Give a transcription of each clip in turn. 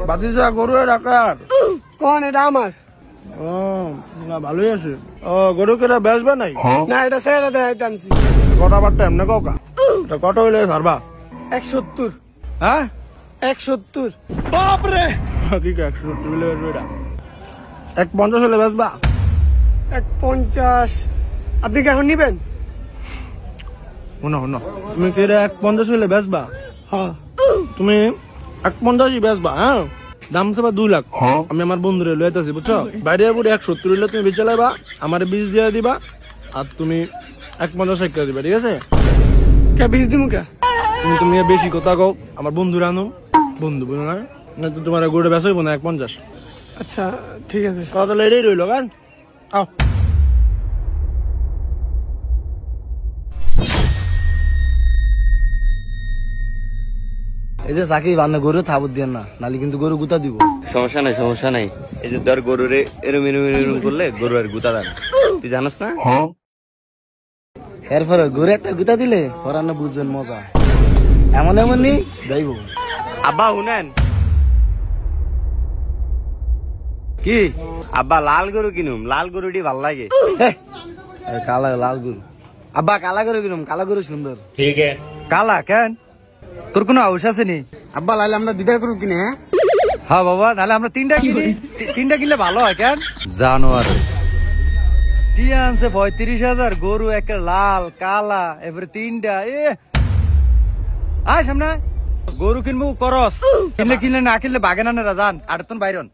বাতিজা গরু ডাকার কোন এটা আমার? ও না ভালোই আছে। ও গরু কেনা বেচবে নাই? না এটা ছেড়ে দেয় আনছি। কটা বার টাইম না কাকা? এটা কত হইলে ছাড়বা? 170। হ্যাঁ 170। বাপরে কি 170 হইলে বেচবে এটা? 150 হইলে বেচবা? 150। আপনি কি এখন নিবেন? শোনো তুমি কি 150 হইলে বেচবা? হ্যাঁ তুমি 150ই বেচবা? হ্যাঁ দাম চাবা 2 লাখ। আমি আমার বন্ধুরে লইতেছি বুঝছো, বাইরে পুরো 170 হইলে তুমি বেচে লাইবা, আমার 20 দিয়ে দিবা, আর তুমি 150 করে দিবা, ঠিক আছে? কে 20 দিমু কে? তুমি বেশি কথা কও, আমার বন্ধুরা আনো, বন্ধু বলো না, না তো তোমার গরুটা বেচা হইব না 150। আচ্ছা ঠিক আছে, কথা তাহলে এটাই রইলো। গান আও এই যে সাকিব আপনি গরু থাবত দেন না, নালে কিন্তু গরু গুতা দিব। সমস্যা নাই। এই যে তোর গরুরে এরম করলে গরু আর গুতা দেয় না, তুই জানাস না? এরপরে গরু একটা গুতা দিলে ফরানো বুঝবেন মজা। এমন নি যাইব। আব্বা শুনেন কি, আব্বা লাল গরু কিনুম, লাল গরুটি ভাল লাগে। কালা লাল গরু আব্বা, কালা গরু কিনুম, কালা গরু সুন্দর। ঠিক আছে। কালা কেন, তোর কোনো আউস আছে নি? আব্বা লাইলে আমরা 2টা গরু কিনে। হ্যাঁ বাবা, নাহলে আমরা 3টা কিনি। 3টা কিনলে ভালো হয়। কেন জানোয়ার টিয়া আনছে 35,000, গরু একটা লাল কালা, এবারে 3টা। আয় সামনে, গরু কিনবো করস, কিনলে না কিনলে বাগে না রাজান আটতন বাইরন।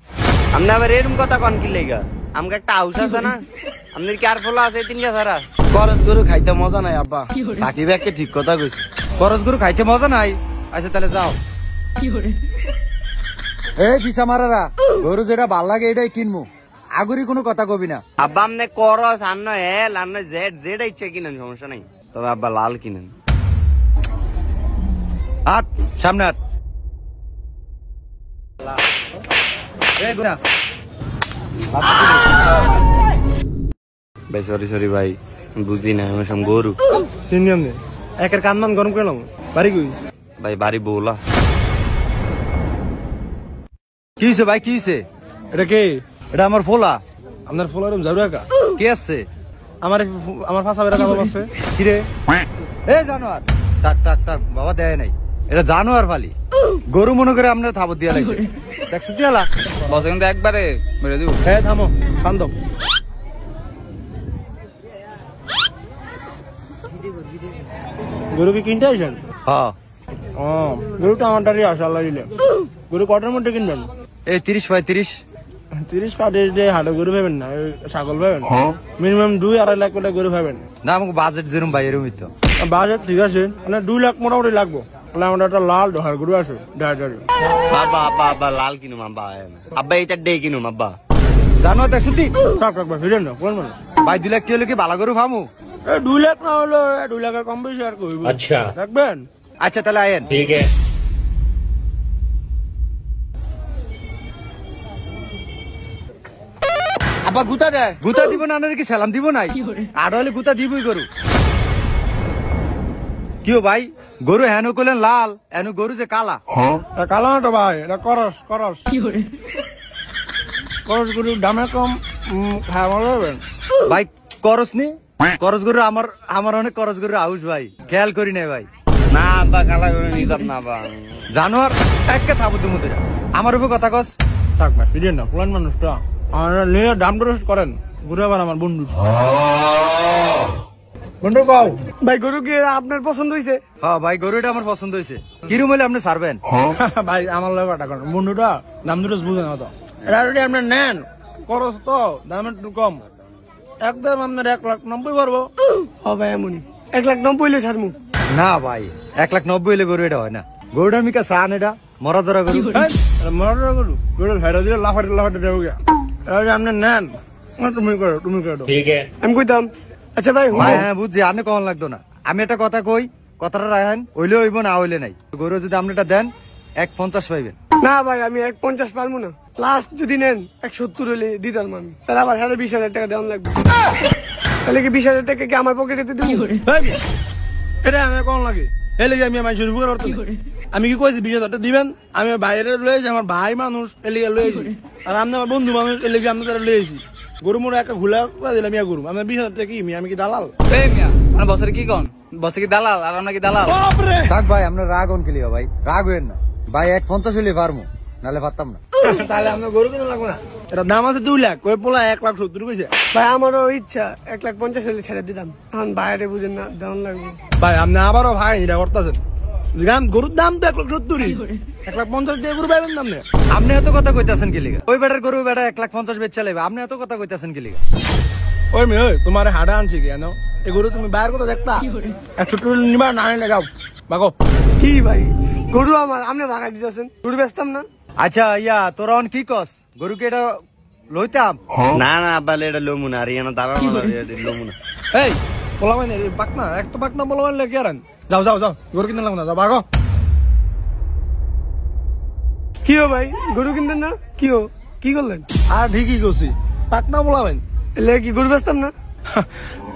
আপনি আবার এরম কথা কন কি লেগা? আমাকে একটা হাউস আছে না, আপনার কি আর ফলা আছে 3টা ছাড়া? করস গরু খাইতে মজা নাই আব্বা, সাকিব একটা ঠিক কথা কইছে। করস গরু খাইতে মজা নাই? আচ্ছা তাহলে যাও। এই পিসা মারারা, গরু যেটা ভাল লাগে এটাই কিনবো, আগুরি কোনো কথা কবি না। আব্বা আপনি করস আন্ন এল আন্ন জেড যেটা ইচ্ছা কিনেন, সমস্যা নাই, তবে আব্বা লাল কিনেন। আট সামনে আট। ভাই সরি ভাই, বুঝি না আমি সব গরু সিনিয়ম নে একের কানমান গরম করলাম। বাড়ি কই ভাই? বাড়ি বউলা। কি হয়েছে ভাই, কি হয়েছে? এটা কে? এটা আমার ফোলা। আপনার ফোলারুম যাবে একা? কে আসছে? আমার ফাঁসা বেড়া কাম আছে। কিরে এ জানোয়ার, থাক বাবা দেয় নাই, এটা জানোয়ার ফালি। গরু মনে করে আমরা থাবত দিয়া লাগছে, দেখছো দিয়ালা বস কিন্তু একবারে মেরে দিব। হ্যাঁ থামো, খান দাও। গরু কি কিনতে আসেন? হ্যাঁ। ও গরুটা আমারটারই আসে, আল্লাহ দিলে। গরু কটার মধ্যে কিনবেন? এই 30-35। 30 হাটে গরু পাবেন না, ছাগল পাবেন মিনিমাম 2-2.5 লাখ করে গরু পাবেন না, আমাকে বাজেট যেরকম ভাই এরকমই তো বাজেট। ঠিক আছে, মানে 2 লাখ মোটামুটি লাগবো। তাহলে আমার একটা লাল ডহার গরু আছে, আব্বা লাল কিনুম আব্বা, আব্বা এইটা ডে কিনুম আব্বা। জানোয়ার দেখছো তুই? থাক ফিরেন না কোন মানুষ ভাই 2 লাখ হলে কি ভালো গরু ফামু? 2 লাখ না হলো 2 লাখের কম বেশি আর কইব। আচ্ছা রাখবেন? আচ্ছা তাহলে আয়েন। ঠিক আছে। আব্বা গুতা দেয়। গুতা দিব না, কি সালাম দিব নাই? আর হলে গুতা দিবই গরু। কিও ভাই, গরু হেন করলেন লাল, এন গরু যে কালা। কালো না তো ভাই, এটা করস গরু দামে কম, খাওয়া যাবেন ভাই। করস নি, করস গরু আমার অনেক করস গরু আউস ভাই, খেয়াল করি নাই ভাই। না আব্বা কালা করে নিতাম না আব্বা। জানোয়ার একটা থাবত মুদিরা আমার উপর কথা কস। থাক ভাই ফিরেন না, পুরান মানুষটা আমার নিয়ে দাম দর করেন। ঘুরে আবার আমার বন্ধু কাও ভাই গরু কি আপনার পছন্দ হয়েছে? হ্যাঁ ভাই, গরুটা আমার পছন্দ হয়েছে। কিরম হলে আপনি ছাড়বেন? ভাই আমার লাগে টাকা বন্ধুটা দাম দর বুঝে না তো, এটা যদি আপনি নেন খরচ তো দাম একটু কম, একদম আপনার 1,90,000 পারবো। হ ভাই এমনই 1,90,000 হইলে ছাড়মু। না ভাই 1,90,000 হলে গরু এটা হয় না। গরুটা মিকা চান, এটা মরা ধরা গরু। মরা গরু গরু ভেড়া দিলে লাফাটে দেবো গিয়া, এটা যদি আপনি নেন তুমি করো ঠিক আছে। আমি কইতাম আচ্ছা ভাই ভাই হ্যাঁ বুঝছি, আপনি কখন লাগতো না। আমি একটা কথা কই, কথাটা রাখেন, হইলে হইব না হইলে নাই। গরু যদি আপনি এটা দেন 1,50 পাইবেন। না ভাই আমি 1,50 পারবো না, লাস্ট যদি নেন 1,70 হলে দিতাম আমি। তাহলে আবার 20,000 টাকা দেওয়া লাগবে। তাহলে কি 20,000 টাকা কি আমার পকেটে দিব? এটা আমি কখন লাগে, এলে আমি আমার শুরু করতে আমি কি কইছি 20,000 টাকা দিবেন? আমি বাইরে লয়েছি, আমার ভাই মানুষ এলিগে লয়েছি, আর আপনি আমার বন্ধু মানুষ এলিগে আপনি তারা লয়েছি। গরু মোড়ে একটা ঘুলা দিলাম ইয়া গরু, আমি 20,000 টাকা কি আমি কি দালাল? এই মিয়া মানে বসের কি কোন বসে কি দালাল আর আমরা কি দালাল? থাক ভাই, আপনার রাগ অন কেলিও ভাই, রাগ হইেন না ভাই। 150 হইলে পারমু, নালে পারতাম না। তাহলে আপনার গরু কিনা লাগবে না, এটা দাম আছে 2 লাখ, ওই পোলা 1,70,000 কইছে। ভাই আমারও ইচ্ছা 1,50,000 হলে ছেড়ে দিতাম, এখন বাইরে বুঝেন না দেওয়ান লাগবে। ভাই আপনি আবারও ভাই এটা করতেছেন, গরুর দাম তো 1,70,000, 1,50,000 দিয়ে গরু পাইবেন দাম নেই। আপনি এত কথা কইতাছেন কি লিগা? ওই বেটার গরু বেটা 1,50,000 বেচা লাইবে, আপনি এত কথা কইতাছেন কি লিগা? ওই মেয়ে ওই তোমার হাড়া আনছি কেন? এই গরু তুমি বাইরের কথা দেখতা 1,70,000 নিবা না নিলে যাও বাগো। কি ভাই গরু আমার আপনি ভাগাই দিতেছেন, গরু বেচতাম না। আচ্ছা ইয়া তোরা অন কি কস, গরুকে এটা লইতাম? না না আব্বা এটা লোমু না, আর ইয়ানো দাবা লোমু না। এই পোলা মানে পাকনা এক তো পাকনা পোলা মানে কি আরেন? যাও যাও যাও, গরু কিনতে লাগবে না, যাও বাগো। কি হো ভাই গরু কিনতেন না? কি হো কি করলেন? আর ঠিকই করছি, পাকনা পোলাবেন এলে কি গরু বেচতাম না?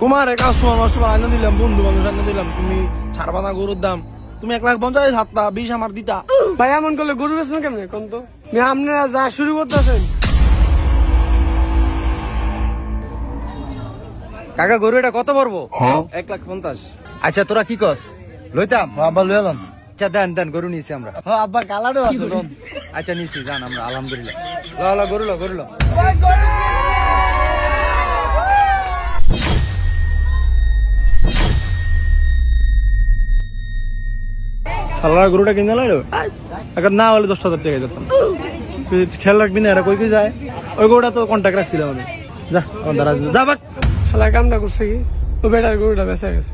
তোমার কাস্টমার নষ্টমার আনা দিলাম, বন্ধু বান্ধব আনা দিলাম, তুমি ছাড়বা না গরুর দাম। তুমি 1,50,000 হাতটা 20 আমার দিতা। ভাই এমন করলে গরু বেচবেন কেমনে কোন তো? আপনারা যা শুরু করতেছেন। কাকা গরু এটা কত পড়বো? 1,50,000। আচ্ছা তোরা কি কস, লইতাম? আব্বা লই এলাম। আচ্ছা দেন দেন, গরু নিয়েছি আমরা। আব্বা কালারও আছে। আচ্ছা নিয়েছি, জান আমরা আলহামদুলিল্লাহ। ল গরু লো গরু লো। সালার গরুটা কিনে লাইলো এখন না হলে 10,000 টাকা দিতাম। খেয়াল রাখবি না, এরা কই কই যায়। ওই গরুটা তো কন্ট্যাক্ট রাখছিলাম আমি। যা আমার দ্বারা যা বাট শালা কামটা করছে কি, ও বেটার গরুটা বেচা গেছে।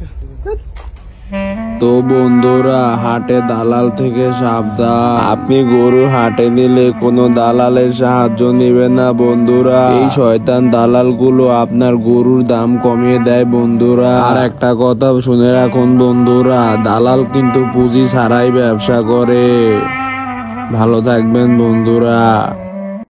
তো বন্ধুরা, হাটে দালাল থেকে সাবধান। আপনি গরু হাটে নিলে কোনো দালালের সাহায্য নেবেন না বন্ধুরা। এই শয়তান দালাল গুলো আপনার গরুর দাম কমিয়ে দেয় বন্ধুরা। আর একটা কথা শুনে রাখুন বন্ধুরা, দালাল কিন্তু পুঁজি ছাড়াই ব্যবসা করে। ভালো থাকবেন বন্ধুরা।